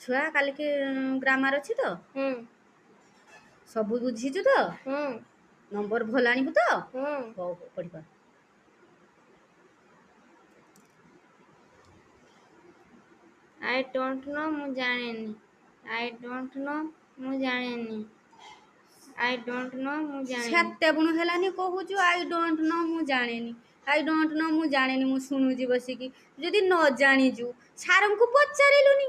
ଛୁଆ କାଲିକି ଗ୍ରାମାର ଅଛି ତ ହୁଁ ସବୁ ବୁଝିଛୁ ତ ହୁଁ ନମ୍ବର ଭଲ ଆଣିବୁ ତ ହୁଁ ହଉ ହଉ ପଢିବା। ଆଇ ଡୋଣ୍ଟ ନୋ ମୁଁ ଜାଣିନି। ଆଇ ଡୋଣ୍ଟ ନୋ ମୁଁ ଜାଣିନି। ଆଇ ଡୋଣ୍ଟ ନୋ ମୁଁ ଜାଣିନି। ସେତେ ବୁଣୁ ହେଲାନି କହୁଛୁ ଆଇ ଡୋଣ୍ଟ ନୋ ମୁଁ ଜାଣିନି। ଆଇ ଡୋଣ୍ଟ ନୋ ମୁଁ ଜାଣିନି ମୁଁ ଶୁଣୁଛି ବସିକି। ଯଦି ନ ଜାଣିଛୁ ସାରଙ୍କୁ ପଚାରିଲୁନି।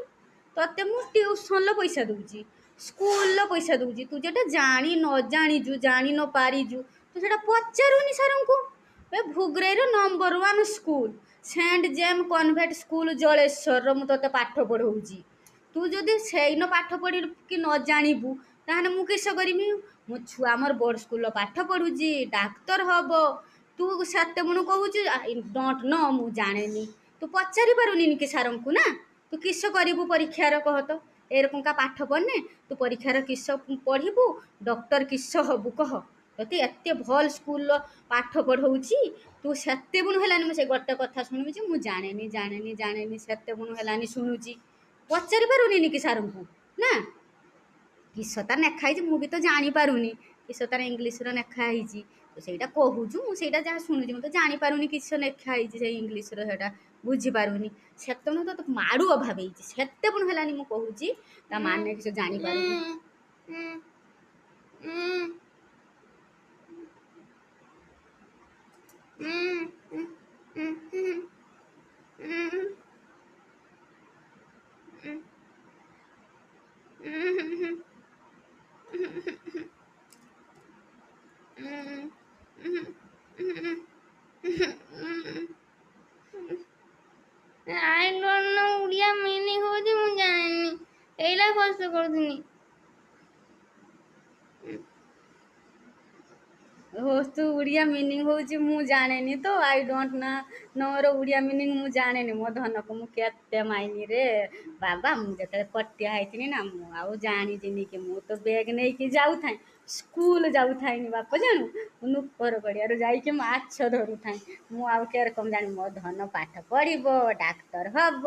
ତତେ ମୁଁ ଟିଉସନର ପଇସା ଦଉଛି ସ୍କୁଲର ପଇସା ଦଉଛି ତୁ ଯେଟା ଜାଣି ନ ଜାଣିଛୁ ଜାଣି ନ ପାରିଛୁ ତୁ ସେଟା ପଚାରୁନି ସାରଙ୍କୁ। ଏ ଭୁଗରେଇର ନମ୍ବର 1 ସ୍କୁଲ ସେଣ୍ଟ ଜେମ୍ କନଭେଣ୍ଟ ସ୍କୁଲ ଜଳେଶ୍ୱରର ମୁଁ ତତେ ପାଠ ପଢଉଛି। ତୁ ଯଦି ସେଇନ ପାଠ ପଢି କି ନ ଜାଣିବୁ ତାହେଲେ ମୁଁ କିସ କରିମି। ମୋ ଛୁଆ ଆମର ବୋର୍ଡ ସ୍କୁଲର ପାଠ ପଢୁଛି ଡାକ୍ତର ହବ। ତୁ ସେତେ ମୁଣୁ କହୁଛୁ ଆଇ ଡୋଣ୍ଟ ନୋ ମୁଁ ଜାଣେନି। ତୁ ପଚାରି ପାରୁନି କି ସାରଙ୍କୁ ନା ତୁ କିସ କରିବୁ ପରୀକ୍ଷାର କହ ତ। ଏରକମକା ପାଠ ପଢନେ ତୁ ପରୀକ୍ଷାର କିସ ପଢିବୁ ଡକ୍ଟର କିସ ହବୁ କହ। ତତେ ଏତେ ଭଲ ସ୍କୁଲର ପାଠ ପଢଉଛି ତୁ ସେତେ ବୁଣୁ ହେଲାନି ମୁଁ ସେ ଗୋଟେ କଥା ଶୁଣୁଛି ମୁଁ ଜାଣେନି ଜାଣେନି ଜାଣେନି ସେତେ ବୁଣୁ ହେଲାନି ଶୁଣୁଛି। ପଚାରି ପାରୁନି କି ସାରଙ୍କୁ ନା। କିସ ତାର ଲେଖା ହେଇଛି ମୁଁ ବି ତ ଜାଣିପାରୁନି କିସ ତାର ଇଂଲିଶର ଲେଖା ହେଇଛି। ତୁ ସେଇଟା କହୁଛୁ ମୁଁ ସେଇଟା ଯାହା ଶୁଣୁଛି ମୁଁ ତ ଜାଣିପାରୁନି କିସ ଲେଖା ହେଇଛି ସେଇ ଇଂଲିଶର ସେଇଟା ବୁଝିପାରୁନି। ସେତେବେଳେ ତ ମାଡୁ ଅଭାବ ହେଇଛି ସେତେ ପୁଣି ହେଲାନି ମୁଁ କହୁଛି ତା ମାନେ କିଛି ଜାଣିପାରୁନି। I don't know Odia meaning ହଉଛି ମୁଁ ଜାଣିନି। ଏଇଲା କଷ୍ଟ କରୁଥିନି। ଓହୋ ତୁ ଓଡ଼ିଆ ମିନିଂ ହଉଛି ମୁଁ ଜାଣେନି ତ ଆଇ ଡୋଣ୍ଟ ନା ନୋର ଓଡ଼ିଆ ମିନିଂ ମୁଁ ଜାଣେନି ମୋ ଧନକୁ ମୁଁ କେତେ ମାଇନିରେ ବାବା ମୁଁ ଯେତେବେଳେ ପଟିଆ ହେଇଥିନି ନା ମୁଁ ଆଉ ଜାଣିଥିନି କି ମୁଁ ତ ବେଗ ନେଇକି ଯାଉଥାଏ ସ୍କୁଲ ଯାଉଥାଇନି ବାପ ଜାଣୁ ମୁଁ ନୁପର ଗଡ଼ିଆରୁ ଯାଇକି ମାଛ ଧରୁଥାଏ। ମୁଁ ଆଉ କେରକମ ଜାଣି ମୋ ଧନ ପାଠ ପଢିବ ଡାକ୍ତର ହବ